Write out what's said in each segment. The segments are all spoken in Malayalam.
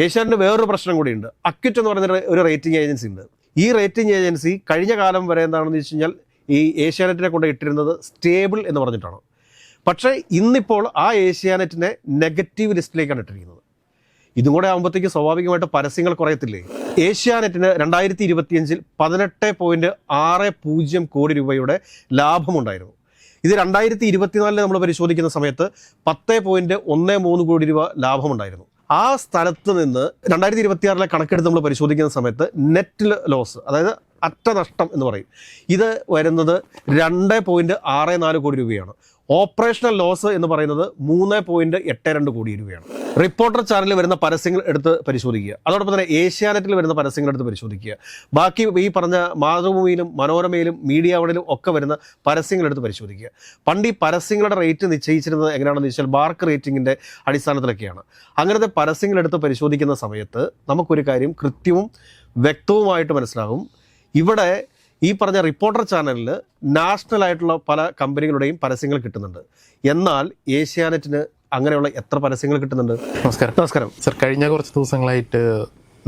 ഏഷ്യാനെറ്റിന് വേറൊരു പ്രശ്നം കൂടിയുണ്ട്. അക്വിറ്റ് എന്ന് പറയുന്ന ഒരു റേറ്റിംഗ് ഏജൻസി ഉണ്ട്. ഈ റേറ്റിംഗ് ഏജൻസി കഴിഞ്ഞ കാലം വരെ എന്താണെന്ന് വെച്ച് കഴിഞ്ഞാൽ ഈ ഏഷ്യാനെറ്റിനെ കൊണ്ട് ഇട്ടിരുന്നത് സ്റ്റേബിൾ എന്ന് പറഞ്ഞിട്ടാണ്. പക്ഷേ ഇന്നിപ്പോൾ ആ ഏഷ്യാനെറ്റിനെ നെഗറ്റീവ് ലിസ്റ്റിലേക്കാണ് ഇട്ടിരിക്കുന്നത്. ഇതും കൂടെ ആകുമ്പോഴത്തേക്ക് സ്വാഭാവികമായിട്ട് പരസ്യങ്ങൾ കുറയത്തില്ലേ? ഏഷ്യാനെറ്റിന് 2025 18.60 കോടി രൂപയുടെ ലാഭമുണ്ടായിരുന്നു. ഇത് 2024 നമ്മൾ പരിശോധിക്കുന്ന സമയത്ത് 10.13 കോടി രൂപ ലാഭമുണ്ടായിരുന്നു. ആ സ്ഥലത്ത് നിന്ന് 2026 കണക്കെടുത്ത് നമ്മൾ പരിശോധിക്കുന്ന സമയത്ത് നെറ്റ് ലോസ്, അതായത് അറ്റ നഷ്ടം എന്ന് പറയും, ഇത് വരുന്നത് 2.64 കോടി രൂപയാണ്. ഓപ്പറേഷണൽ ലോസ് എന്ന് പറയുന്നത് 3.82 കോടി രൂപയാണ്. റിപ്പോർട്ടർ ചാനലിൽ വരുന്ന പരസ്യങ്ങൾ എടുത്ത് പരിശോധിക്കുക, അതോടൊപ്പം തന്നെ ഏഷ്യാനെറ്റിൽ വരുന്ന പരസ്യങ്ങൾ എടുത്ത് പരിശോധിക്കുക, ബാക്കി ഈ പറഞ്ഞ മാതൃഭൂമിയിലും മനോരമയിലും മീഡിയ വണിലും ഒക്കെ വരുന്ന പരസ്യങ്ങൾ എടുത്ത് പരിശോധിക്കുക. പണ്ട് ഈ പരസ്യങ്ങളുടെ റേറ്റ് നിശ്ചയിച്ചിരുന്നത് എങ്ങനെയാണെന്ന് വെച്ചാൽ മാർക്ക് റേറ്റിംഗിൻ്റെ അടിസ്ഥാനത്തിലൊക്കെയാണ്. അങ്ങനത്തെ പരസ്യങ്ങൾ എടുത്ത് പരിശോധിക്കുന്ന സമയത്ത് നമുക്കൊരു കാര്യം കൃത്യവും വ്യക്തവുമായിട്ട് മനസ്സിലാകും. ഇവിടെ ഈ പറഞ്ഞ റിപ്പോർട്ടർ ചാനലിൽ നാഷണൽ ആയിട്ടുള്ള പല കമ്പനികളുടെയും പരസ്യങ്ങൾ കിട്ടുന്നുണ്ട്. എന്നാൽ ഏഷ്യാനെറ്റിന് അങ്ങനെയുള്ള എത്ര പരസ്യങ്ങൾ കിട്ടുന്നുണ്ട്? നമസ്കാരം സർ. കഴിഞ്ഞ കുറച്ച് ദിവസങ്ങളായിട്ട്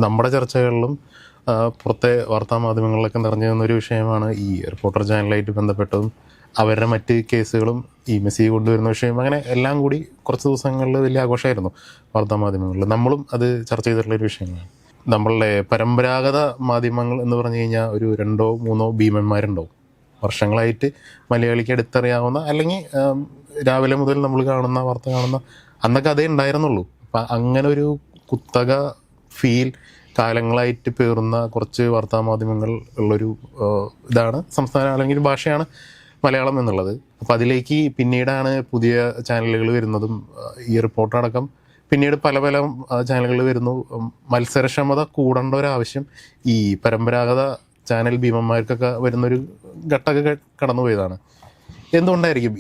നമ്മുടെ ചർച്ചകളിലും പുറത്തെ വാർത്താമാധ്യമങ്ങളിലൊക്കെ നിറഞ്ഞു നിന്നൊരു വിഷയമാണ് ഈ റിപ്പോർട്ടർ ചാനലായിട്ട് ബന്ധപ്പെട്ടതും അവരുടെ മറ്റ് കേസുകളും ഈ മെസ്സി കൊണ്ടുവരുന്ന വിഷയം. അങ്ങനെ എല്ലാം കൂടി കുറച്ച് ദിവസങ്ങളിൽ വലിയ ആഘോഷമായിരുന്നു വാർത്താമാധ്യമങ്ങളിൽ. നമ്മളും അത് ചർച്ച ചെയ്തിട്ടുള്ളൊരു വിഷയമാണ്. നമ്മളുടെ പരമ്പരാഗത മാധ്യമങ്ങൾ എന്ന് പറഞ്ഞു കഴിഞ്ഞാൽ ഒരു 2-3 ഭീമന്മാരുണ്ടാവും. വർഷങ്ങളായിട്ട് മലയാളിക്ക് അടുത്തറിയാവുന്ന, അല്ലെങ്കിൽ രാവിലെ മുതൽ നമ്മൾ കാണുന്ന വാർത്ത കാണുന്ന, അന്നൊക്കെ അതേ ഉണ്ടായിരുന്നുള്ളൂ. അപ്പം അങ്ങനെ ഒരു കുത്തക ഫീൽ കാലങ്ങളായിട്ട് പേറുന്ന കുറച്ച് വാർത്താമാധ്യമങ്ങൾ ഉള്ളൊരു ഇതാണ് സംസ്ഥാനം, അല്ലെങ്കിൽ ഭാഷയാണ് മലയാളം എന്നുള്ളത്. അപ്പോൾ അതിലേക്ക് പിന്നീടാണ് പുതിയ ചാനലുകൾ വരുന്നതും ഈ റിപ്പോർട്ടർ അടക്കം പിന്നീട് പല പല ചാനലുകൾ വരുന്നു. മത്സരക്ഷമത കൂടേണ്ട ഒരാവശ്യം ഈ പരമ്പരാഗത ചാനൽ ഭീമന്മാർക്കൊക്കെ വരുന്നൊരു ഘട്ടമൊക്കെ കടന്നുപോയതാണ്. എന്തുകൊണ്ടായിരിക്കും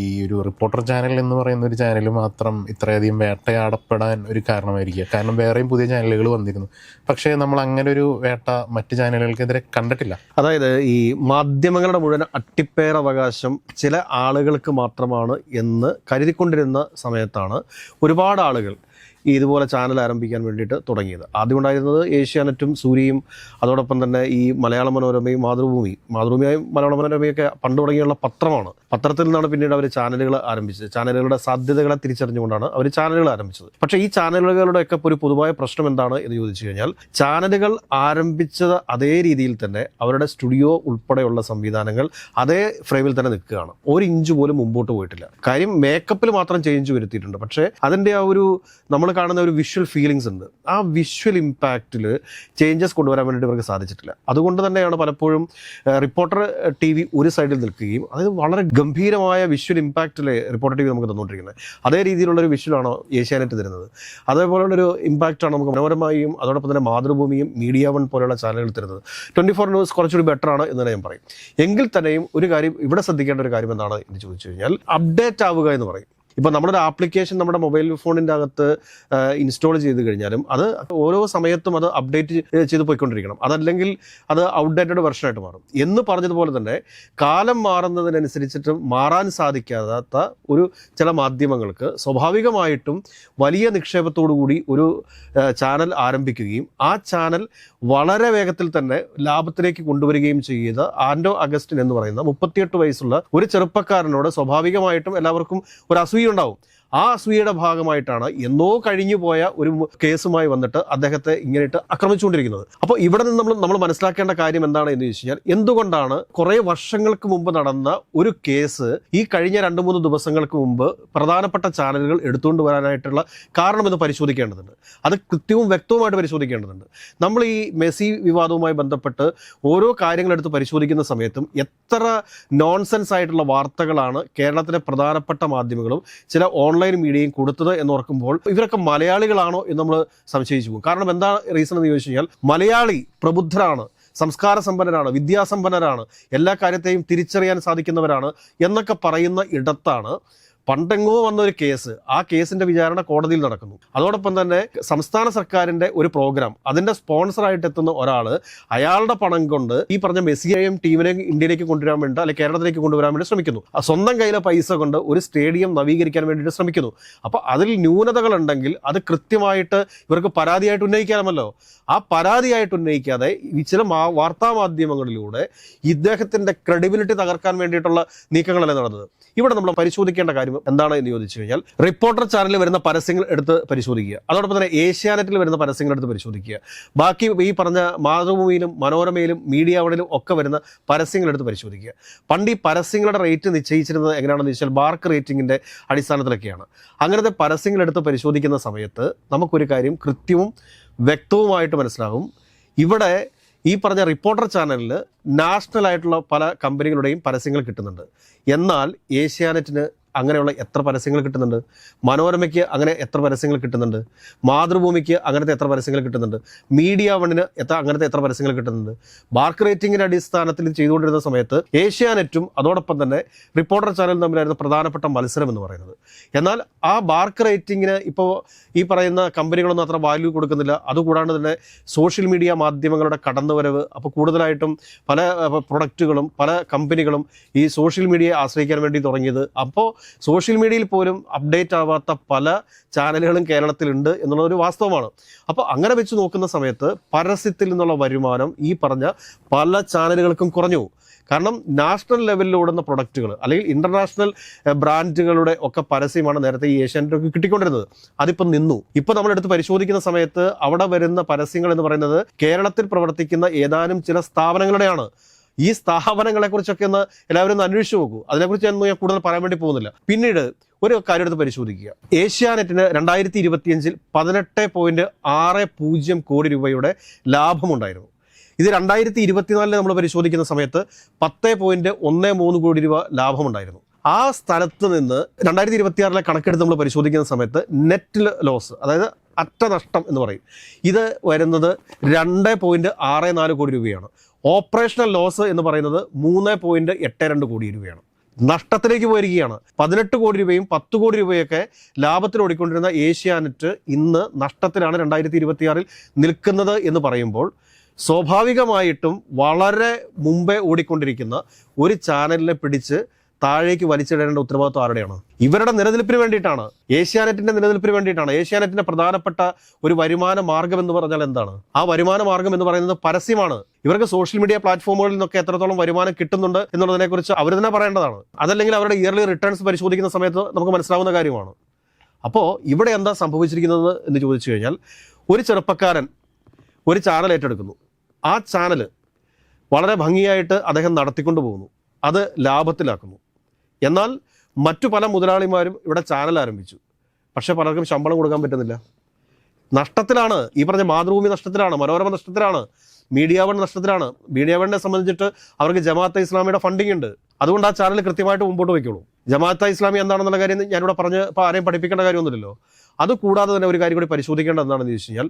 ഈ ഒരു റിപ്പോർട്ടർ ചാനൽ എന്ന് പറയുന്ന ഒരു ചാനൽ മാത്രം ഇത്രയധികം വേട്ടയാടപ്പെടാൻ ഒരു കാരണമായിരിക്കുക? കാരണം വേറെയും പുതിയ ചാനലുകൾ വന്നിരുന്നു, പക്ഷേ നമ്മൾ അങ്ങനെ ഒരു വേട്ട മറ്റ് ചാനലുകൾക്കെതിരെ കണ്ടിട്ടില്ല. അതായത് ഈ മാധ്യമങ്ങളുടെ മുഴുവൻ അട്ടിപ്പേർ അവകാശം ചില ആളുകൾക്ക് മാത്രമാണ് എന്ന് കരുതിക്കൊണ്ടിരുന്ന സമയത്താണ് ഒരുപാട് ആളുകൾ ഇതുപോലെ ചാനൽ ആരംഭിക്കാൻ വേണ്ടിയിട്ട് തുടങ്ങിയത്. ആദ്യം ഉണ്ടായിരുന്നത് ഏഷ്യാനെറ്റും സൂര്യയും, അതോടൊപ്പം തന്നെ ഈ മലയാള മനോരമയും മാതൃഭൂമിയായും മലയാള മനോരമയൊക്കെ പണ്ട് തുടങ്ങിയുള്ള പത്രമാണ്. പത്രത്തിൽ നിന്നാണ് പിന്നീട് അവർ ചാനലുകൾ ആരംഭിച്ചത്. ചാനലുകളുടെ സാധ്യതകളെ തിരിച്ചറിഞ്ഞുകൊണ്ടാണ് അവർ ചാനലുകൾ ആരംഭിച്ചത്. പക്ഷേ ഈ ചാനലുകളുടെയൊക്കെ ഒരു പൊതുവായ പ്രശ്നം എന്താണ് എന്ന് ചോദിച്ചു കഴിഞ്ഞാൽ, ചാനലുകൾ ആരംഭിച്ചത് അതേ രീതിയിൽ തന്നെ അവരുടെ സ്റ്റുഡിയോ ഉൾപ്പെടെയുള്ള സംവിധാനങ്ങൾ അതേ ഫ്രെയിമിൽ തന്നെ നിൽക്കുകയാണ്. 1 ഇഞ്ച് പോലും മുമ്പോട്ട് പോയിട്ടില്ല. കാര്യം മേക്കപ്പിൽ മാത്രം ചേഞ്ച് വരുത്തിയിട്ടുണ്ട്. പക്ഷേ അതിൻ്റെ ആ ഒരു നമ്മൾ കാണുന്ന ഒരു വിഷ്വൽ ഫീലിങ്സ് ഉണ്ട്. ആ വിഷ്വൽ ഇമ്പാക്റ്റിൽ ചേഞ്ചസ് കൊണ്ടുവരാൻ വേണ്ടിയിട്ട് ഇവർക്ക് സാധിച്ചിട്ടില്ല. അതുകൊണ്ട് തന്നെയാണ് പലപ്പോഴും റിപ്പോർട്ടർ TV ഒരു സൈഡിൽ നിൽക്കുകയും അതായത് വളരെ ഗംഭീരമായ വിഷ്വൽ ഇമ്പാക്റ്റിൽ റിപ്പോർട്ടർ TV നമുക്ക് തന്നുകൊണ്ടിരിക്കുന്നത്. അതേ രീതിയിലുള്ളൊരു വിഷ്വലാണോ ഏഷ്യാനെറ്റ് തരുന്നത്. അതേപോലുള്ളൊരു ഇമ്പാക്റ്റാണ് നമുക്ക് മനോരമയും അതോടൊപ്പം തന്നെ മാതൃഭൂമിയും മീഡിയ വൺ പോലെയുള്ള ചാനലുകൾ തരുന്നത്. 24 ന്യൂസ് കുറച്ചുകൂടി ബെറ്ററാണ് എന്ന് തന്നെ ഞാൻ പറയും. എങ്കിൽ തന്നെയും ഒരു കാര്യം ഇവിടെ ശ്രദ്ധിക്കേണ്ട ഒരു കാര്യം എന്താണ് എന്ന് ചോദിച്ചു കഴിഞ്ഞാൽ, അപ്ഡേറ്റ് ആവുക എന്ന് പറയും. ഇപ്പോൾ നമ്മളൊരു ആപ്ലിക്കേഷൻ നമ്മുടെ മൊബൈൽ ഫോണിൻ്റെ അകത്ത് ഇൻസ്റ്റാൾ ചെയ്ത് കഴിഞ്ഞാലും അത് ഓരോ സമയത്തും അത് അപ്ഡേറ്റ് ചെയ്ത് പോയിക്കൊണ്ടിരിക്കണം. അതല്ലെങ്കിൽ അത് ഔട്ട്ഡേറ്റഡ് വെർഷനായിട്ട് മാറും. എന്ന് പറഞ്ഞതുപോലെ തന്നെ കാലം മാറുന്നതിനനുസരിച്ചിട്ട് മാറാൻ സാധിക്കാത്ത ഒരു ചില മാധ്യമങ്ങൾക്ക് സ്വാഭാവികമായിട്ടും വലിയ നിക്ഷേപത്തോടു കൂടി ഒരു ചാനൽ ആരംഭിക്കുകയും ആ ചാനൽ വളരെ വേഗത്തിൽ തന്നെ ലാഭത്തിലേക്ക് കൊണ്ടുവരികയും ചെയ്ത ആൻഡോ അഗസ്റ്റിൻ എന്ന് പറയുന്ന 38 വയസ്സുള്ള ഒരു ചെറുപ്പക്കാരനോട് സ്വാഭാവികമായിട്ടും എല്ലാവർക്കും ഒരു അസൂയ ഉണ്ടാവും. ആ അസൂയയുടെ ഭാഗമായിട്ടാണ് എന്നോ കഴിഞ്ഞു പോയ ഒരു കേസുമായി വന്നിട്ട് അദ്ദേഹത്തെ ഇങ്ങനെയിട്ട് ആക്രമിച്ചുകൊണ്ടിരിക്കുന്നത്. അപ്പോൾ ഇവിടെ നിന്ന് നമ്മൾ മനസ്സിലാക്കേണ്ട കാര്യം എന്താണ് എന്ന് ചോദിച്ചു കഴിഞ്ഞാൽ, എന്തുകൊണ്ടാണ് കുറേ വർഷങ്ങൾക്ക് മുമ്പ് നടന്ന ഒരു കേസ് ഈ കഴിഞ്ഞ 2-3 ദിവസങ്ങൾക്ക് മുമ്പ് പ്രധാനപ്പെട്ട ചാനലുകൾ എടുത്തുകൊണ്ട് വരാനായിട്ടുള്ള കാരണമെന്ന് പരിശോധിക്കേണ്ടതുണ്ട്. അത് കൃത്യവും വ്യക്തവുമായിട്ട് പരിശോധിക്കേണ്ടതുണ്ട്. നമ്മൾ ഈ മെസ്സി വിവാദവുമായി ബന്ധപ്പെട്ട് ഓരോ കാര്യങ്ങളെടുത്ത് പരിശോധിക്കുന്ന സമയത്തും എത്ര നോൺസെൻസ് ആയിട്ടുള്ള വാർത്തകളാണ് കേരളത്തിലെ പ്രധാനപ്പെട്ട മാധ്യമങ്ങളും ചില ഓൺലൈൻ മീഡിയയും കൊടുത്തത് എന്നോർക്കുമ്പോൾ ഇവരൊക്കെ മലയാളികളാണോ എന്ന് നമ്മൾ സംശയിച്ചു പോകും. കാരണം എന്താ റീസൺ എന്ന് ചോദിച്ചു കഴിഞ്ഞാൽ, മലയാളി പ്രബുദ്ധരാണ്, സംസ്കാര സമ്പന്നരാണ്, വിദ്യാസമ്പന്നരാണ്, എല്ലാ കാര്യത്തെയും തിരിച്ചറിയാൻ സാധിക്കുന്നവരാണ് എന്നൊക്കെ പറയുന്ന ഇടത്താണ് പണ്ടെങ്ങോ വന്ന ഒരു കേസ്, ആ കേസിന്റെ വിചാരണ കോടതിയിൽ നടക്കുന്നു. അതോടൊപ്പം തന്നെ സംസ്ഥാന സർക്കാരിന്റെ ഒരു പ്രോഗ്രാം, അതിന്റെ സ്പോൺസറായിട്ട് എത്തുന്ന ഒരാൾ അയാളുടെ പണം കൊണ്ട് ഈ പറഞ്ഞ മെസ്സിയെയും ടീമിനെയും ഇന്ത്യയിലേക്ക് കൊണ്ടുവരാൻ വേണ്ടി അല്ലെങ്കിൽ കേരളത്തിലേക്ക് കൊണ്ടുവരാൻ വേണ്ടി ശ്രമിക്കുന്നു. സ്വന്തം കയ്യിലെ പൈസ കൊണ്ട് ഒരു സ്റ്റേഡിയം നവീകരിക്കാൻ വേണ്ടിയിട്ട് ശ്രമിക്കുന്നു. അപ്പോൾ അതിൽ ന്യൂനതകൾ ഉണ്ടെങ്കിൽ അത് കൃത്യമായിട്ട് ഇവർക്ക് പരാതിയായിട്ട് ഉന്നയിക്കാമല്ലോ. ആ പരാതിയായിട്ട് ഉന്നയിക്കാതെ ഈ ചില വാർത്താ മാധ്യമങ്ങളിലൂടെ ഇദ്ദേഹത്തിന്റെ ക്രെഡിബിലിറ്റി തകർക്കാൻ വേണ്ടിയിട്ടുള്ള നീക്കങ്ങളല്ലേ നടന്നത്. ഇവിടെ നമ്മൾ പരിശോധിക്കേണ്ട കാര്യം എന്താണ് എന്ന് ചോദിച്ചു കഴിഞ്ഞാൽ, റിപ്പോർട്ടർ ചാനലിൽ വരുന്ന പരസ്യങ്ങൾ എടുത്ത് പരിശോധിക്കുക, അതോടൊപ്പം തന്നെ ഏഷ്യാനെറ്റിൽ വരുന്ന പരസ്യങ്ങൾ എടുത്ത് പരിശോധിക്കുക, ബാക്കി ഈ പറഞ്ഞ മാതൃഭൂമിയിലും മനോരമയിലും മീഡിയ വണിലും ഒക്കെ വരുന്ന പരസ്യങ്ങൾ എടുത്ത് പരിശോധിക്കുക. പണ്ട് ഈ പരസ്യങ്ങളുടെ റേറ്റ് നിശ്ചയിച്ചിരുന്നത് എങ്ങനെയാണെന്ന് വെച്ചാൽ ബാർക്ക് റേറ്റിംഗിന്റെ അടിസ്ഥാനത്തിലൊക്കെയാണ്. അങ്ങനത്തെ പരസ്യങ്ങൾ എടുത്ത് പരിശോധിക്കുന്ന സമയത്ത് നമുക്കൊരു കാര്യം കൃത്യവും വ്യക്തവുമായിട്ട് മനസ്സിലാകും. ഇവിടെ ഈ പറഞ്ഞ റിപ്പോർട്ടർ ചാനലിൽ നാഷണൽ ആയിട്ടുള്ള പല കമ്പനികളുടെയും പരസ്യങ്ങൾ കിട്ടുന്നുണ്ട്. എന്നാൽ ഏഷ്യാനെറ്റിന് അങ്ങനെയുള്ള എത്ര പരസ്യങ്ങൾ കിട്ടുന്നുണ്ട്? മനോരമയ്ക്ക് അങ്ങനെ എത്ര പരസ്യങ്ങൾ കിട്ടുന്നുണ്ട്? മാതൃഭൂമിക്ക് അങ്ങനത്തെ എത്ര പരസ്യങ്ങൾ കിട്ടുന്നുണ്ട്? മീഡിയ വണ്ണിന് അങ്ങനത്തെ എത്ര പരസ്യങ്ങൾ കിട്ടുന്നുണ്ട്? ബാർക്ക് റേറ്റിംഗിൻ്റെ അടിസ്ഥാനത്തിൽ ചെയ്തുകൊണ്ടിരുന്ന സമയത്ത് ഏഷ്യാനെറ്റും അതോടൊപ്പം തന്നെ റിപ്പോർട്ടർ ചാനലും തമ്മിലായിരുന്നു പ്രധാനപ്പെട്ട മത്സരം എന്ന് പറയുന്നത്. എന്നാൽ ആ ബാർക്ക് റേറ്റിംഗിന് ഇപ്പോൾ ഈ പറയുന്ന കമ്പനികളൊന്നും അത്ര വാല്യൂ കൊടുക്കുന്നില്ല. അതുകൂടാണ്ട് തന്നെ സോഷ്യൽ മീഡിയ മാധ്യമങ്ങളുടെ കടന്നുവരവ്, അപ്പോൾ കൂടുതലായിട്ടും പല പ്രൊഡക്റ്റുകളും പല കമ്പനികളും ഈ സോഷ്യൽ മീഡിയയെ ആശ്രയിക്കാൻ വേണ്ടി തുടങ്ങിയത്. അപ്പോൾ സോഷ്യൽ മീഡിയയിൽ പോലും അപ്ഡേറ്റ് ആവാത്ത പല ചാനലുകളും കേരളത്തിലുണ്ട് എന്നുള്ളൊരു വാസ്തവമാണ്. അപ്പോൾ അങ്ങനെ വെച്ച് നോക്കുന്ന സമയത്ത് പരസ്യത്തിൽ നിന്നുള്ള വരുമാനം ഈ പറഞ്ഞ പല ചാനലുകൾക്കും കുറഞ്ഞു. കാരണം നാഷണൽ ലെവലിൽ ഓടുന്ന പ്രൊഡക്റ്റുകൾ അല്ലെങ്കിൽ ഇൻ്റർനാഷണൽ ബ്രാൻഡുകളുടെ ഒക്കെ പരസ്യമാണ് നേരത്തെ ഈ ഏഷ്യാനെറ്റൊക്കെ കിട്ടിക്കൊണ്ടിരുന്നത്. അതിപ്പം നിന്നു. ഇപ്പം നമ്മളെടുത്ത് പരിശോധിക്കുന്ന സമയത്ത് അവിടെ വരുന്ന പരസ്യങ്ങൾ എന്ന് പറയുന്നത് കേരളത്തിൽ പ്രവർത്തിക്കുന്ന ഏതാനും ചില സ്ഥാപനങ്ങളുടെയാണ്. ഈ സ്ഥാപനങ്ങളെക്കുറിച്ചൊക്കെ ഒന്ന് എല്ലാവരും ഒന്ന് അന്വേഷിച്ച് നോക്കൂ. അതിനെക്കുറിച്ച് ഞാൻ കൂടുതൽ പറയാൻ വേണ്ടി പോകുന്നില്ല. പിന്നീട് ഒരു കാര്യം എടുത്ത് പരിശോധിക്കുക. ഏഷ്യാനെറ്റിന് 2025 18.60 കോടി രൂപയുടെ ലാഭമുണ്ടായിരുന്നു. ഇത് 2024 നമ്മൾ പരിശോധിക്കുന്ന സമയത്ത് 10.13 കോടി രൂപ ലാഭമുണ്ടായിരുന്നു. ആ സ്ഥലത്ത് നിന്ന് 2026 കണക്കെടുത്ത് നമ്മൾ പരിശോധിക്കുന്ന സമയത്ത് നെറ്റ് ലോസ്, അതായത് അറ്റ നഷ്ടം എന്ന് പറയും, ഇത് വരുന്നത് 2.64 കോടി രൂപയാണ്. ഓപ്പറേഷണൽ ലോസ് എന്ന് പറയുന്നത് 3.82 കോടി രൂപയാണ്. നഷ്ടത്തിലേക്ക് പോയിരിക്കുകയാണ്. 18 കോടി രൂപയും 10 കോടി രൂപയൊക്കെ ലാഭത്തിൽ ഓടിക്കൊണ്ടിരുന്ന ഏഷ്യാനെറ്റ് ഇന്ന് നഷ്ടത്തിലാണ് 2026 നിൽക്കുന്നത് എന്ന് പറയുമ്പോൾ സ്വാഭാവികമായിട്ടും വളരെ മുമ്പേ ഓടിക്കൊണ്ടിരിക്കുന്ന ഒരു ചാനലിനെ പിടിച്ച് താഴേക്ക് വലിച്ചിടേണ്ട ഉത്തരവാദിത്വം ആരുടെയാണ്? ഇവരുടെ നിലനിൽപ്പിന് വേണ്ടിയിട്ടാണ്, ഏഷ്യാനെറ്റിന്റെ നിലനിൽപ്പിന് വേണ്ടിയിട്ടാണ്. ഏഷ്യാനെറ്റിന്റെ പ്രധാനപ്പെട്ട ഒരു വരുമാന മാർഗം എന്ന് പറഞ്ഞാൽ എന്താണ്? ആ വരുമാന മാർഗം എന്ന് പറയുന്നത് പരസ്യമാണ്. ഇവർക്ക് സോഷ്യൽ മീഡിയ പ്ലാറ്റ്ഫോമുകളിൽ നിന്നൊക്കെ എത്രത്തോളം വരുമാനം കിട്ടുന്നുണ്ട് എന്നുള്ളതിനെ കുറിച്ച് അവർ തന്നെ പറയേണ്ടതാണ്. അതല്ലെങ്കിൽ അവരുടെ ഇയർലി റിട്ടേൺസ് പരിശോധിക്കുന്ന സമയത്ത് നമുക്ക് മനസ്സിലാവുന്ന കാര്യമാണ്. അപ്പോൾ ഇവിടെ എന്താ സംഭവിച്ചിരിക്കുന്നത് എന്ന് ചോദിച്ചു കഴിഞ്ഞാൽ, ഒരു ചെറുപ്പക്കാരൻ ഒരു ചാനൽ ഏറ്റെടുക്കുന്നു. ആ ചാനൽ വളരെ ഭംഗിയായിട്ട് അദ്ദേഹം നടത്തിക്കൊണ്ടു പോകുന്നു, അത് ലാഭത്തിലാക്കുന്നു. എന്നാൽ മറ്റു പല മുതലാളിമാരും ഇവിടെ ചാനൽ ആരംഭിച്ചു. പക്ഷേ പലർക്കും ശമ്പളം കൊടുക്കാൻ പറ്റുന്നില്ല. നഷ്ടത്തിലാണ്. ഈ പറഞ്ഞ മാതൃഭൂമി നഷ്ടത്തിലാണ്, മനോരമ നഷ്ടത്തിലാണ്, മീഡിയ വൺ നഷ്ടത്തിലാണ്. മീഡിയ വണ്ണിനെ സംബന്ധിച്ചിട്ട് അവർക്ക് ജമാഅത്തെ ഇസ്ലാമിയുടെ ഫണ്ടിങ് ഉണ്ട്. അതുകൊണ്ട് ആ ചാനൽ കൃത്യമായിട്ട് മുമ്പോട്ട് വയ്ക്കുള്ളൂ. ജമാഅത്തെ ഇസ്ലാമി എന്താണെന്നുള്ള കാര്യം ഞാനിവിടെ പറഞ്ഞ് ഇപ്പോൾ ആരെയും പഠിപ്പിക്കേണ്ട കാര്യമൊന്നുമില്ലല്ലോ. അതുകൂടാതെ തന്നെ ഒരു കാര്യം കൂടി പരിശോധിക്കേണ്ടത് എന്താണെന്ന് ചോദിച്ചു കഴിഞ്ഞാൽ,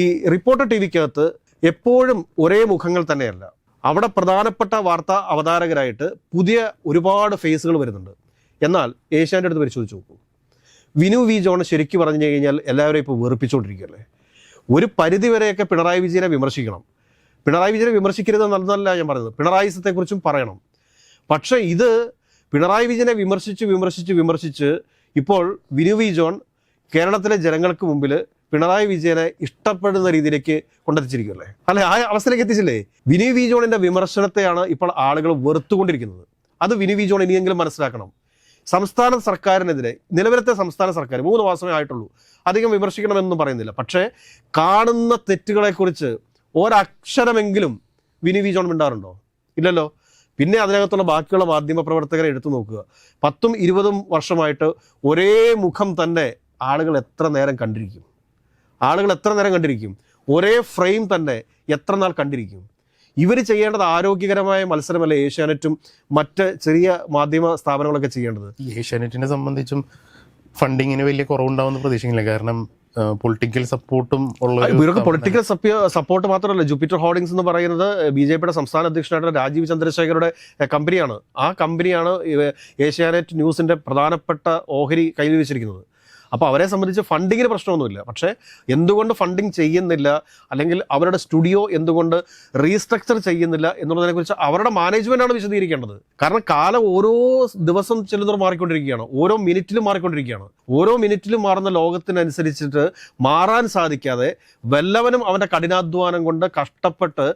ഈ റിപ്പോർട്ടർ ടി വിക്കകത്ത് എപ്പോഴും ഒരേ മുഖങ്ങൾ തന്നെയല്ല. അവിടെ പ്രധാനപ്പെട്ട വാർത്താ അവതാരകരായിട്ട് പുതിയ ഒരുപാട് ഫേസുകൾ വരുന്നുണ്ട്. എന്നാൽ ഏഷ്യാൻ്റെ അടുത്ത് പരിശോധിച്ച് നോക്കൂ. വിനു വി ജോൺ ശരിക്കും പറഞ്ഞു കഴിഞ്ഞാൽ എല്ലാവരും ഇപ്പോൾ വെറുപ്പിച്ചുകൊണ്ടിരിക്കുകയല്ലേ. ഒരു പരിധിവരെയൊക്കെ പിണറായി വിജയനെ വിമർശിക്കണം. പിണറായി വിജയനെ വിമർശിക്കരുത് എന്നല്ല ഞാൻ പറഞ്ഞത്, പിണറായിസത്തെക്കുറിച്ചും പറയണം. പക്ഷേ ഇത് പിണറായി വിജയനെ വിമർശിച്ച് ഇപ്പോൾ വിനു വി ജോൺ കേരളത്തിലെ ജനങ്ങൾക്ക് മുമ്പിൽ പിണറായി വിജയനെ ഇഷ്ടപ്പെടുന്ന രീതിയിലേക്ക് കൊണ്ടെത്തിച്ചിരിക്കുകയല്ലേ, അല്ലെ? ആ അവസ്ഥയിലേക്ക് എത്തിച്ചില്ലേ? വിനു വി ജോണിന്റെ വിമർശനത്തെയാണ് ഇപ്പോൾ ആളുകൾ വെറുത്തുകൊണ്ടിരിക്കുന്നത്. അത് വിനു വി ജോൺ ഇനിയെങ്കിലും മനസ്സിലാക്കണം. സംസ്ഥാന സർക്കാരിനെതിരെ നിലവിലത്തെ സംസ്ഥാന സർക്കാർ 3 മാസമേ ആയിട്ടുള്ളൂ, അധികം വിമർശിക്കണമെന്നും പറയുന്നില്ല. പക്ഷേ കാണുന്ന തെറ്റുകളെക്കുറിച്ച് ഒരക്ഷരമെങ്കിലും വിനു വി ജോൺ മിണ്ടാറുണ്ടോ? ഇല്ലല്ലോ. പിന്നെ അതിനകത്തുള്ള ബാക്കിയുള്ള മാധ്യമ പ്രവർത്തകരെ എടുത്തു നോക്കുക. 10ഉം 20ഉം വർഷമായിട്ട് ഒരേ മുഖം തന്നെ ആളുകൾ എത്ര നേരം കണ്ടിരിക്കും? ഒരേ ഫ്രെയിം തന്നെ എത്ര നാൾ കണ്ടിരിക്കും? ഇവർ ചെയ്യേണ്ടത് ആരോഗ്യകരമായ മത്സരമല്ലേ ഏഷ്യാനെറ്റും മറ്റ് ചെറിയ മാധ്യമ സ്ഥാപനങ്ങളൊക്കെ ചെയ്യേണ്ടത്? ഏഷ്യാനെറ്റിനെ സംബന്ധിച്ചും ഫണ്ടിങ്ങിന് വലിയ കുറവുണ്ടാവുമെന്ന് പ്രതീക്ഷിക്കുന്നില്ല. കാരണം പൊളിറ്റിക്കൽ സപ്പോർട്ടും ഉള്ള ഇവർക്ക് പൊളിറ്റിക്കൽ സപ്പോർട്ട് മാത്രമല്ല, ജൂപ്പിറ്റർ ഹോൾഡിംഗ്സ് എന്ന് പറയുന്നത് BJP സംസ്ഥാന അധ്യക്ഷനായിട്ടുള്ള രാജീവ് ചന്ദ്രശേഖരുടെ കമ്പനിയാണ്. ആ കമ്പനിയാണ് ഏഷ്യാനെറ്റ് ന്യൂസിന്റെ പ്രധാനപ്പെട്ട ഓഹരി കയ്യിൽ വെച്ചിരിക്കുന്നത്. അപ്പോൾ അവരെ സംബന്ധിച്ച് ഫണ്ടിങ്ങിന് പ്രശ്നമൊന്നുമില്ല. പക്ഷേ എന്തുകൊണ്ട് ഫണ്ടിങ് ചെയ്യുന്നില്ല, അല്ലെങ്കിൽ അവരുടെ സ്റ്റുഡിയോ എന്തുകൊണ്ട് റീസ്ട്രക്ചർ ചെയ്യുന്നില്ല എന്നുള്ളതിനെക്കുറിച്ച് അവരുടെ മാനേജ്മെൻറ്റാണ് വിശദീകരിക്കേണ്ടത്. കാരണം കാലം ഓരോ ദിവസം ചെല്ലുന്നവർ മാറിക്കൊണ്ടിരിക്കുകയാണ്, ഓരോ മിനിറ്റിലും മാറിക്കൊണ്ടിരിക്കുകയാണ്. ഓരോ മിനിറ്റിലും മാറുന്ന ലോകത്തിനനുസരിച്ചിട്ട് മാറാൻ സാധിക്കാതെ വല്ലവനും അവൻ്റെ കഠിനാധ്വാനം കൊണ്ട് കഷ്ടപ്പെട്ട്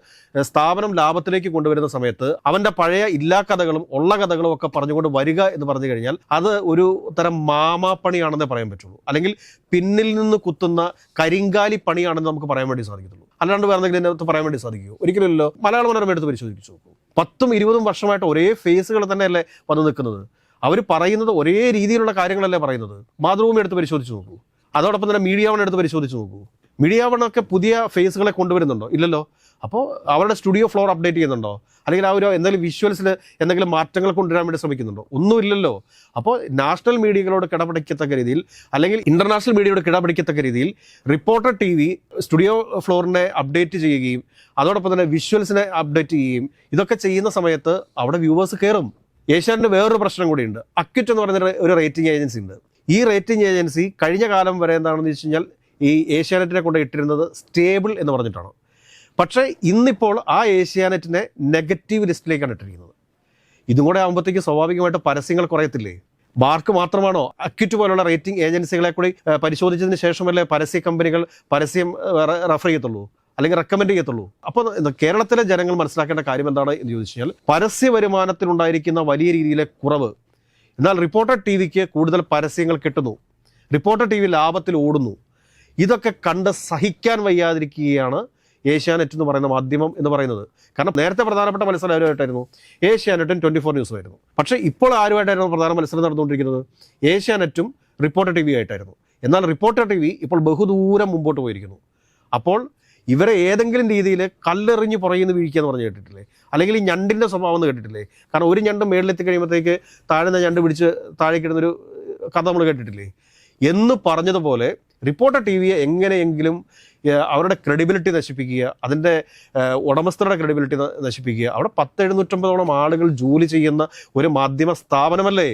സ്ഥാപനം ലാഭത്തിലേക്ക് കൊണ്ടുവരുന്ന സമയത്ത് അവൻ്റെ പഴയ ഇല്ലാ കഥകളും ഉള്ള കഥകളും ഒക്കെ പറഞ്ഞുകൊണ്ട് വരിക എന്ന് പറഞ്ഞു കഴിഞ്ഞാൽ അത് ഒരു തരം മാമാപ്പണിയാണെന്നേ പറയാൻ പറ്റുള്ളൂ. അല്ലെങ്കിൽ പിന്നിൽ നിന്ന് കുത്തുന്ന കരിങ്കാലി പണിയാണെന്ന് നമുക്ക് പറയാൻ വേണ്ടി സാധിക്കത്തുള്ളൂ. അല്ലാണ്ട് വേറെ എന്തെങ്കിലും ഇതിനകത്ത് പറയാൻ വേണ്ടി സാധിക്കുമോ? ഒരിക്കലുമല്ലോ. മലയാള മനോരമ എടുത്ത് പരിശോധിച്ചു നോക്കൂ. 10-20 വർഷമായിട്ട് ഒരേ ഫേസുകൾ തന്നെയല്ലേ വന്നു നിൽക്കുന്നത്. അവർ പറയുന്നത് ഒരേ രീതിയിലുള്ള കാര്യങ്ങളല്ലേ പറയുന്നത്. മാതൃഭൂമി എടുത്ത് പരിശോധിച്ച് നോക്കൂ. അതോടൊപ്പം തന്നെ മീഡിയ വൺ എടുത്ത് പരിശോധിച്ച് നോക്കൂ. മീഡിയ വണ്ണൊക്കെ പുതിയ ഫേസുകളെ കൊണ്ടുവരുന്നുണ്ടോ? ഇല്ലല്ലോ. അപ്പോൾ അവരുടെ സ്റ്റുഡിയോ ഫ്ലോർ അപ്ഡേറ്റ് ചെയ്യുന്നുണ്ടോ? അല്ലെങ്കിൽ ആ ഒരു എന്തെങ്കിലും വിഷ്വൽസിൽ എന്തെങ്കിലും മാറ്റങ്ങൾ കൊണ്ടുവരാൻ വേണ്ടി ശ്രമിക്കുന്നുണ്ടോ? ഒന്നുമില്ലല്ലോ. അപ്പോൾ നാഷണൽ മീഡിയകളോട് കിടപിടിക്കത്തക്ക രീതിയിൽ, അല്ലെങ്കിൽ ഇന്റർനാഷണൽ മീഡിയയോട് കിടപിടിക്കത്തക്ക രീതിയിൽ റിപ്പോർട്ടർ TV സ്റ്റുഡിയോ ഫ്ലോറിനെ അപ്ഡേറ്റ് ചെയ്യുകയും അതോടൊപ്പം തന്നെ വിഷ്വൽസിനെ അപ്ഡേറ്റ് ചെയ്യുകയും ഇതൊക്കെ ചെയ്യുന്ന സമയത്ത് അവിടെ വ്യൂവേഴ്സ് കയറും. ഏഷ്യാനെറ്റിന് വേറൊരു പ്രശ്നം കൂടിയുണ്ട്. അക്വിറ്റ് എന്ന് പറയുന്ന ഒരു റേറ്റിംഗ് ഏജൻസി ഉണ്ട്. ഈ റേറ്റിംഗ് ഏജൻസി കഴിഞ്ഞ കാലം വരെ എന്താണെന്ന് വെച്ച് കഴിഞ്ഞാൽ ഈ ഏഷ്യാനെറ്റിനെ കൊണ്ട് ഇട്ടിരുന്നത് സ്റ്റേബിൾ എന്ന് പറഞ്ഞിട്ടാണ്. പക്ഷേ ഇന്നിപ്പോൾ ആ ഏഷ്യാനെറ്റിനെ നെഗറ്റീവ് ലിസ്റ്റിലേക്കാണ് ഇട്ടിരിക്കുന്നത്. ഇതും കൂടെ ആകുമ്പോഴത്തേക്ക് സ്വാഭാവികമായിട്ട് പരസ്യങ്ങൾ കുറയത്തില്ലേ? ബാർക്ക് മാത്രമാണോ? അക്വിറ്റ് പോലുള്ള റേറ്റിംഗ് ഏജൻസികളെ കൂടി പരിശോധിച്ചതിന് ശേഷമല്ലേ പരസ്യ കമ്പനികൾ പരസ്യം റെഫർ ചെയ്യത്തുള്ളൂ, അല്ലെങ്കിൽ റെക്കമെൻഡ് ചെയ്യത്തുള്ളൂ. അപ്പോൾ കേരളത്തിലെ ജനങ്ങൾ മനസ്സിലാക്കേണ്ട കാര്യം എന്താണ് എന്ന് ചോദിച്ചു കഴിഞ്ഞാൽ, പരസ്യ വരുമാനത്തിലുണ്ടായിരിക്കുന്ന വലിയ രീതിയിലെ കുറവ്, എന്നാൽ റിപ്പോർട്ടർ TVക്ക് കൂടുതൽ പരസ്യങ്ങൾ കിട്ടുന്നു, റിപ്പോർട്ടർ TV ലാഭത്തിൽ ഓടുന്നു. ഇതൊക്കെ കണ്ട് സഹിക്കാൻ വയ്യാതിരിക്കുകയാണ് ഏഷ്യാനെറ്റ് എന്ന് പറയുന്ന മാധ്യമം എന്ന് പറയുന്നത്. കാരണം നേരത്തെ പ്രധാനപ്പെട്ട മത്സരം ആരുമായിട്ടായിരുന്നു? ഏഷ്യാനെറ്റും 24 ന്യൂസുമായിരുന്നു. പക്ഷേ ഇപ്പോൾ ആരുമായിട്ടായിരുന്നു പ്രധാന മത്സരം നടന്നുകൊണ്ടിരിക്കുന്നത്? ഏഷ്യാനെറ്റും റിപ്പോർട്ടർ TV ആയിട്ടായിരുന്നു. എന്നാൽ റിപ്പോർട്ടർ TV ഇപ്പോൾ ബഹുദൂരം മുമ്പോട്ട് പോയിരിക്കുന്നു. അപ്പോൾ ഇവരെ ഏതെങ്കിലും രീതിയിൽ കല്ലെറിഞ്ഞ് പുറയുന്ന വീഴിക്കുക എന്ന് പറഞ്ഞ് കേട്ടിട്ടില്ലേ? അല്ലെങ്കിൽ ഈ ഞണ്ടിൻ്റെ സ്വഭാവം എന്ന് കേട്ടിട്ടില്ലേ? കാരണം ഒരു ഞണ്ട് മേളിലെത്തി കഴിയുമ്പോഴത്തേക്ക് താഴ്ന്ന ഞണ്ട് പിടിച്ച് താഴേക്കിടുന്നൊരു കഥ നമ്മൾ കേട്ടിട്ടില്ലേ? എന്ന് പറഞ്ഞതുപോലെ റിപ്പോർട്ടർ TVയെ എങ്ങനെയെങ്കിലും അവരുടെ ക്രെഡിബിലിറ്റി നശിപ്പിക്കുക, അതിൻ്റെ ഉടമസ്ഥരുടെ ക്രെഡിബിലിറ്റി നശിപ്പിക്കുക. അവിടെ 1000-750 ആളുകൾ ജോലി ചെയ്യുന്ന ഒരു മാധ്യമ സ്ഥാപനമല്ലേ?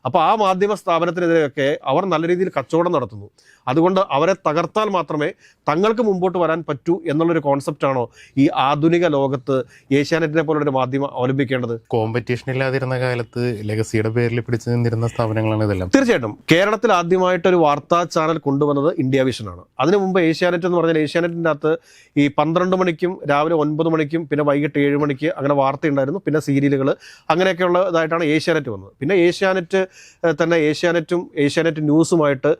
അപ്പോൾ ആ മാധ്യമ സ്ഥാപനത്തിനെതിരെയൊക്കെ അവർ നല്ല രീതിയിൽ കച്ചവടം നടത്തുന്നു. അതുകൊണ്ട് അവരെ തകർത്താൽ മാത്രമേ തങ്ങൾക്ക് മുമ്പോട്ട് വരാൻ പറ്റൂ എന്നുള്ളൊരു കോൺസെപ്റ്റാണോ ഈ ആധുനിക ലോകത്ത് ഏഷ്യാനെറ്റിനെ പോലൊരു മാധ്യമം അവലംബിക്കേണ്ടത്? കോമ്പറ്റീഷൻ ഇല്ലാതിരുന്ന കാലത്ത് ലെഗസിയുടെ പേരിൽ പിടിച്ചു നിന്നിരുന്ന സ്ഥാപനങ്ങളാണ് ഇതെല്ലാം. തീർച്ചയായിട്ടും കേരളത്തിൽ ആദ്യമായിട്ടൊരു വാർത്താ ചാനൽ കൊണ്ടുവന്നത് ഇന്ത്യ വിഷനാണ്. അതിനു മുമ്പ് ഏഷ്യാനെറ്റ് എന്ന് പറഞ്ഞാൽ ഏഷ്യാനെറ്റിൻ്റെ അകത്ത് ഈ 12 മണിക്കും രാവിലെ 9 മണിക്കും പിന്നെ വൈകിട്ട് 7 മണിക്ക് അങ്ങനെ വാർത്തയുണ്ടായിരുന്നു. പിന്നെ സീരിയലുകൾ അങ്ങനെയൊക്കെയുള്ളതായിട്ടാണ് ഏഷ്യാനെറ്റ് വന്നത്. പിന്നെ ഏഷ്യാനെറ്റ് തന്നെ ഏഷ്യാനെറ്റ് ന്യൂസുമായിട്ട്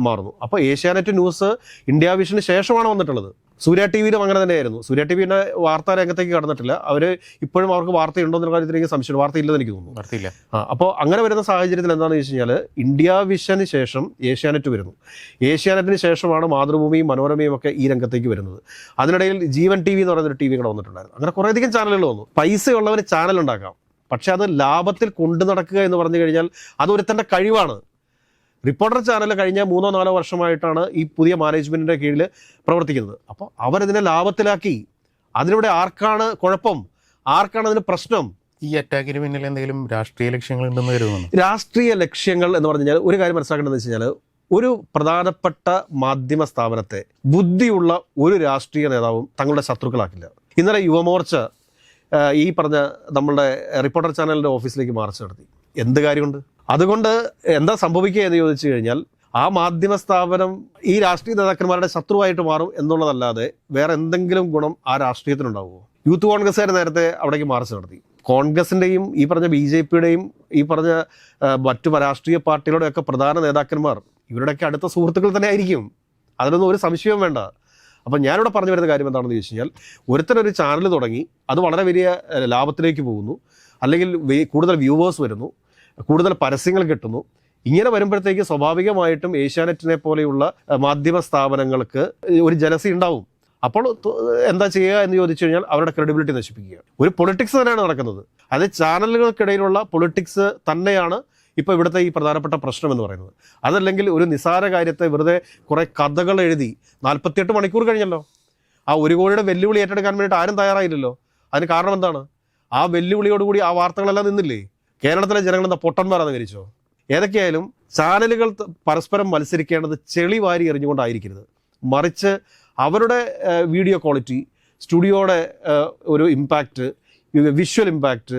മാറുന്നു. അപ്പോൾ ഏഷ്യാനെറ്റ് ന്യൂസ് ഇന്ത്യ വിഷന് ശേഷമാണ് വന്നിട്ടുള്ളത്. സൂര്യ TVയിലും അങ്ങനെ തന്നെയായിരുന്നു. സൂര്യ TVയുടെ വാർത്താ രംഗത്തേക്ക് കടന്നിട്ടില്ല. അവർ ഇപ്പോഴും അവർക്ക് വാർത്തയുണ്ടോ എന്നുള്ള കാര്യത്തിലേക്ക് സംശയം. വാർത്തയില്ലെന്ന് എനിക്ക് തോന്നുന്നു. വാർത്തയില്ല. അപ്പോൾ അങ്ങനെ വരുന്ന സാഹചര്യത്തിൽ എന്താണെന്ന് വെച്ച് കഴിഞ്ഞാൽ ഇന്ത്യ വിഷന് ശേഷം ഏഷ്യാനെറ്റ് വരുന്നു. ഏഷ്യാനെറ്റിന് ശേഷമാണ് മാതൃഭൂമിയും മനോരമയും ഒക്കെ ഈ രംഗത്തേക്ക് വരുന്നത്. അതിനിടയിൽ ജീവൻ TV എന്ന് പറയുന്നൊരു TV കൂടെ വന്നിട്ടുണ്ടായിരുന്നു. അങ്ങനെ കുറേയധികം ചാനലുകൾ വന്നു. പൈസയുള്ളവർ ചാനൽ ഉണ്ടാക്കാം, പക്ഷെ അത് ലാഭത്തിൽ കൊണ്ടു നടക്കുക എന്ന് പറഞ്ഞു കഴിഞ്ഞാൽ അതൊരുത്തൻ്റെ കഴിവാണ്. റിപ്പോർട്ടർ ചാനൽ കഴിഞ്ഞ 3-4 വർഷമായിട്ടാണ് ഈ പുതിയ മാനേജ്മെൻറ്റിൻ്റെ കീഴിൽ പ്രവർത്തിക്കുന്നത്. അപ്പോൾ അവരതിനെ ലാഭത്തിലാക്കി. അതിലൂടെ ആർക്കാണ് കുഴപ്പം? ആർക്കാണ് അതിന് പ്രശ്നം? ഈ അറ്റാക്കിന് പിന്നിൽ എന്തെങ്കിലും രാഷ്ട്രീയ ലക്ഷ്യങ്ങൾ ഉണ്ടെന്ന് കരുതുന്നു? രാഷ്ട്രീയ ലക്ഷ്യങ്ങൾ എന്ന് പറഞ്ഞു കഴിഞ്ഞാൽ ഒരു കാര്യം മനസ്സിലാക്കേണ്ടതെന്ന് വെച്ച് കഴിഞ്ഞാൽ, ഒരു പ്രധാനപ്പെട്ട മാധ്യമ സ്ഥാപനത്തെ ബുദ്ധിയുള്ള ഒരു രാഷ്ട്രീയ നേതാവും തങ്ങളുടെ ശത്രുക്കളാക്കില്ല. ഇന്നലെ യുവമോർച്ച ഈ പറഞ്ഞ നമ്മളുടെ റിപ്പോർട്ടർ ചാനലിൻ്റെ ഓഫീസിലേക്ക് മാർച്ച് നടത്തി. എന്ത് കാര്യമുണ്ട്? അതുകൊണ്ട് എന്താ സംഭവിക്കുക എന്ന് ചോദിച്ചു കഴിഞ്ഞാൽ, ആ മാധ്യമ സ്ഥാപനം ഈ രാഷ്ട്രീയ നേതാക്കന്മാരുടെ ശത്രുവായിട്ട് മാറും എന്നുള്ളതല്ലാതെ വേറെ എന്തെങ്കിലും ഗുണം ആ രാഷ്ട്രീയത്തിനുണ്ടാവുമോ? യൂത്ത് കോൺഗ്രസ്സുകാർ നേരത്തെ അവിടേക്ക് മാർച്ച് നടത്തി. കോൺഗ്രസിൻ്റെയും ഈ പറഞ്ഞ BJPയുടെയും ഈ പറഞ്ഞ മറ്റു രാഷ്ട്രീയ പാർട്ടികളുടെയൊക്കെ പ്രധാന നേതാക്കന്മാർ ഇവരുടെയൊക്കെ അടുത്ത സുഹൃത്തുക്കൾ തന്നെ ആയിരിക്കും. അതിനൊന്നും ഒരു സംശയവും വേണ്ട. അപ്പം ഞാനിവിടെ പറഞ്ഞു വരുന്ന കാര്യം എന്താണെന്ന് ചോദിച്ചു കഴിഞ്ഞാൽ, ഒരുത്തരൊരു ചാനൽ തുടങ്ങി, അത് വളരെ വലിയ ലാഭത്തിലേക്ക് പോകുന്നു, അല്ലെങ്കിൽ കൂടുതൽ വ്യൂവേഴ്സ് വരുന്നു, കൂടുതൽ പരസ്യങ്ങൾ കിട്ടുന്നു. ഇങ്ങനെ വരുമ്പോഴത്തേക്ക് സ്വാഭാവികമായിട്ടും ഏഷ്യാനെറ്റിനെ പോലെയുള്ള മാധ്യമ സ്ഥാപനങ്ങൾക്ക് ഒരു ജലസി ഉണ്ടാവും. അപ്പോൾ എന്താ ചെയ്യുക എന്ന് ചോദിച്ചു കഴിഞ്ഞാൽ അവരുടെ ക്രെഡിബിലിറ്റി നശിപ്പിക്കുക. ഒരു പൊളിറ്റിക്സ് തന്നെയാണ് നടക്കുന്നത്. അത് ചാനലുകൾക്കിടയിലുള്ള പൊളിറ്റിക്സ് തന്നെയാണ് ഇപ്പോൾ ഇവിടുത്തെ ഈ പ്രധാനപ്പെട്ട പ്രശ്നം എന്ന് പറയുന്നത്. അതല്ലെങ്കിൽ ഒരു നിസാര കാര്യത്തെ വെറുതെ കുറേ കഥകൾ എഴുതി 48 മണിക്കൂർ കഴിഞ്ഞല്ലോ. ആ 1 കോടിയുടെ വെല്ലുവിളി ഏറ്റെടുക്കാൻ വേണ്ടിയിട്ട് ആരും തയ്യാറായില്ലല്ലോ. അതിന് കാരണം എന്താണ്? ആ വെല്ലുവിളിയോടുകൂടി ആ വാർത്തകളെല്ലാം നിന്നില്ലേ? കേരളത്തിലെ ജനങ്ങൾ എന്താ പൊട്ടന്മാരാന്ന് വിചാരിച്ചോ? ഏതൊക്കെയായാലും ചാനലുകൾ പരസ്പരം മത്സരിക്കേണ്ടത് ചെളി വാരി എറിഞ്ഞുകൊണ്ടായിരിക്കരുത്. മറിച്ച് അവരുടെ വീഡിയോ ക്വാളിറ്റി, സ്റ്റുഡിയോയുടെ ഒരു ഇമ്പാക്റ്റ്, വിഷ്വൽ ഇമ്പാക്റ്റ്,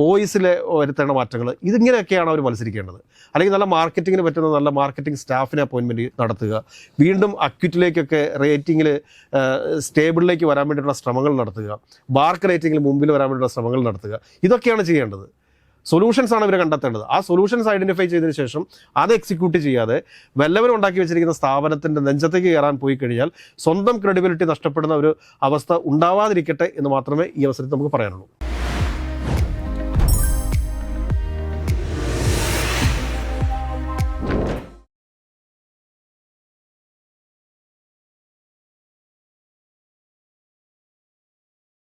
വോയിസിലെ വരുത്തേണ്ട മാറ്റങ്ങൾ, ഇതിങ്ങനെയൊക്കെയാണ് അവർ മത്സരിക്കേണ്ടത്. അല്ലെങ്കിൽ നല്ല മാർക്കറ്റിങ്ങിന് പറ്റുന്ന നല്ല മാർക്കറ്റിംഗ് സ്റ്റാഫിനെ അപ്പോയിൻമെൻറ്റ് നടത്തുക, വീണ്ടും അക്വിറ്റിലേക്കൊക്കെ റേറ്റിങ്ങിൽ സ്റ്റേബിളിലേക്ക് വരാൻ വേണ്ടിയിട്ടുള്ള ശ്രമങ്ങൾ നടത്തുക, ബാർക്ക് റേറ്റിങ്ങിൽ മുമ്പിൽ വരാൻ വേണ്ടിയിട്ടുള്ള ശ്രമങ്ങൾ നടത്തുക. ഇതൊക്കെയാണ് ചെയ്യേണ്ടത്. സൊല്യൂഷൻസ് ആണ് ഇവർ കണ്ടെത്തേണ്ടത്. ആ സൊല്യൂഷൻസ് ഐഡൻറ്റിഫൈ ചെയ്തതിന് ശേഷം അത് എക്സിക്യൂട്ട് ചെയ്യാതെ വല്ലവരും ഉണ്ടാക്കി വെച്ചിരിക്കുന്ന സ്ഥാപനത്തിൻ്റെ നെഞ്ചത്തേക്ക് കയറാൻ പോയി കഴിഞ്ഞാൽ സ്വന്തം ക്രെഡിബിലിറ്റി നഷ്ടപ്പെടുന്ന ഒരു അവസ്ഥ ഉണ്ടാവാതിരിക്കട്ടെ എന്ന് മാത്രമേ ഈ അവസരത്തിൽ നമുക്ക് പറയാനുള്ളൂ.